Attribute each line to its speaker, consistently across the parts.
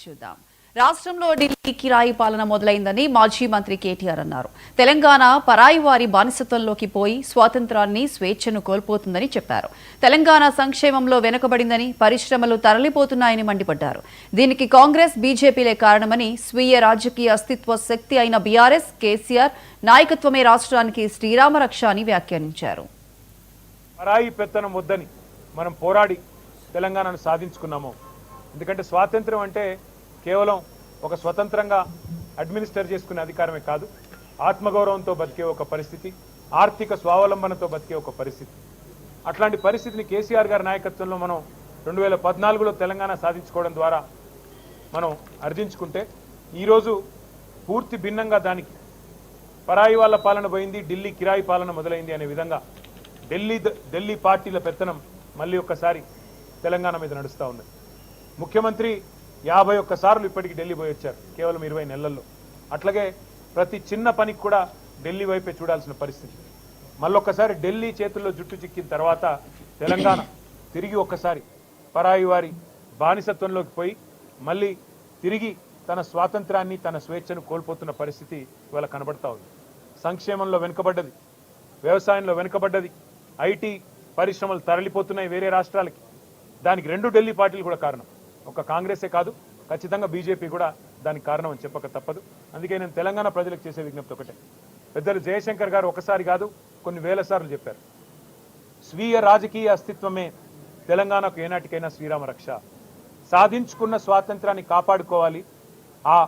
Speaker 1: చూద్దాం. రాష్ట్రంలో ఢిల్లీ కిరాయి పాలన మొదలైందని మాజీ మంత్రి కేటీఆర్ అన్నారు. తెలంగాణ పరాయి వారి బానిసత్వంలోకి పోయి స్వాతంత్రాన్ని, స్వేచ్ఛను కోల్పోతుందని చెప్పారు. తెలంగాణ సంక్షేమంలో వెనుకబడిందని, పరిశ్రమలు తరలిపోతున్నాయని మండిపడ్డారు. దీనికి కాంగ్రెస్, బీజేపీలే కారణమని, స్వీయ రాజకీయ అస్తిత్వ శక్తి అయిన బీఆర్ఎస్, కేసీఆర్ నాయకత్వమే రాష్ట్రానికి శ్రీరామరక్ష అని వ్యాఖ్యానించారు.
Speaker 2: పరాయి పెత్తనం వద్దని మనం పోరాడి తెలంగాణను సాధించుకున్నాము. ఎందుకంటే స్వాతంత్రం అంటే కేవలం ఒక స్వతంత్రంగా అడ్మినిస్టర్ చేసుకునే అధికారమే కాదు, ఆత్మగౌరవంతో బతికే ఒక పరిస్థితి, ఆర్థిక స్వావలంబనతో బతికే ఒక పరిస్థితి. అట్లాంటి పరిస్థితిని కేసీఆర్ గారి నాయకత్వంలో మనం 2014లో తెలంగాణ సాధించుకోవడం ద్వారా మనం అర్జించుకుంటే ఈరోజు పూర్తి భిన్నంగా దానికి పరాయి వాళ్ళ పాలన పోయింది, ఢిల్లీ కిరాయి పాలన మొదలైంది అనే విధంగా ఢిల్లీ పార్టీల పెత్తనం మళ్ళీ ఒక్కసారి తెలంగాణ మీద నడుస్తూ ఉంది. ముఖ్యమంత్రి 51 సార్లు ఇప్పటికి ఢిల్లీ పోయి వచ్చారు కేవలం 20 నెలల్లో. అట్లాగే ప్రతి చిన్న పనికి కూడా ఢిల్లీ వైపే చూడాల్సిన పరిస్థితి. మళ్ళొక్కసారి ఢిల్లీ చేతుల్లో జుట్టు చిక్కిన తర్వాత తెలంగాణ తిరిగి ఒక్కసారి పరాయి వారి బానిసత్వంలోకి పోయి మళ్ళీ తిరిగి తన స్వాతంత్రాన్ని, తన స్వేచ్ఛను కోల్పోతున్న పరిస్థితి ఇవాళ కనబడతా ఉంది. సంక్షేమంలో వెనుకబడ్డది, వ్యవసాయంలో వెనుకబడ్డది, ఐటీ పరిశ్రమలు తరలిపోతున్నాయి వేరే రాష్ట్రాలకి. దానికి 2 ఢిల్లీ పార్టీలు కూడా కారణం. ఒక కాంగ్రెసే కాదు, ఖచ్చితంగా బీజేపీ కూడా దానికి కారణం అని చెప్పక తప్పదు. అందుకే నేను తెలంగాణ ప్రజలకు చేసే విజ్ఞప్తి ఒకటే. పెద్దలు జయశంకర్ గారు ఒకసారి కాదు కొన్ని వేల సార్లు చెప్పారు, స్వీయ రాజకీయ అస్తిత్వమే తెలంగాణకు ఏనాటికైనా శ్రీరామ రక్ష. సాధించుకున్న స్వాతంత్రాన్ని కాపాడుకోవాలి, ఆ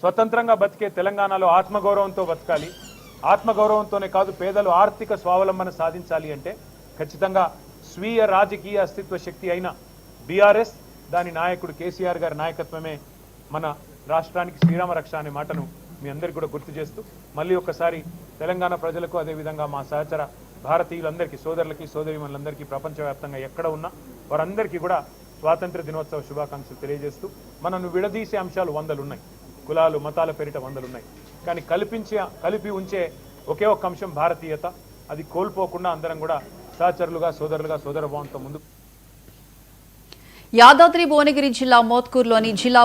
Speaker 2: స్వతంత్రంగా బతికే తెలంగాణలో ఆత్మగౌరవంతో బతకాలి. ఆత్మగౌరవంతోనే కాదు, పేదలు ఆర్థిక స్వావలంబన సాధించాలి అంటే ఖచ్చితంగా స్వీయ రాజకీయ అస్తిత్వ శక్తి అయిన బీఆర్ఎస్, దాని నాయకుడు కేసీఆర్ గారి నాయకత్వమే మన రాష్ట్రానికి శ్రీరామ రక్ష అనే మాటను మీ అందరికీ కూడా గుర్తు చేస్తూ మళ్ళీ ఒకసారి తెలంగాణ ప్రజలకు, అదేవిధంగా మా సహచర భారతీయులందరికీ, సోదరులకి, సోదరీమణులందరికీ ప్రపంచవ్యాప్తంగా ఎక్కడ ఉన్నా వారందరికీ కూడా స్వాతంత్ర దినోత్సవ శుభాకాంక్షలు తెలియజేస్తూ, మనను విడదీసే అంశాలు 100 ఉన్నాయి, కులాలు మతాల పేరిట 100 ఉన్నాయి, కానీ కలిపి ఉంచే ఒకే ఒక్క అంశం భారతీయత. అది కోల్పోకుండా అందరం కూడా సహచరులుగా, సోదరులుగా, సోదర భావంతో ముందు.
Speaker 1: యాదాద్రి భువనగిరి జిల్లా మోత్కూరులోని జిల్లా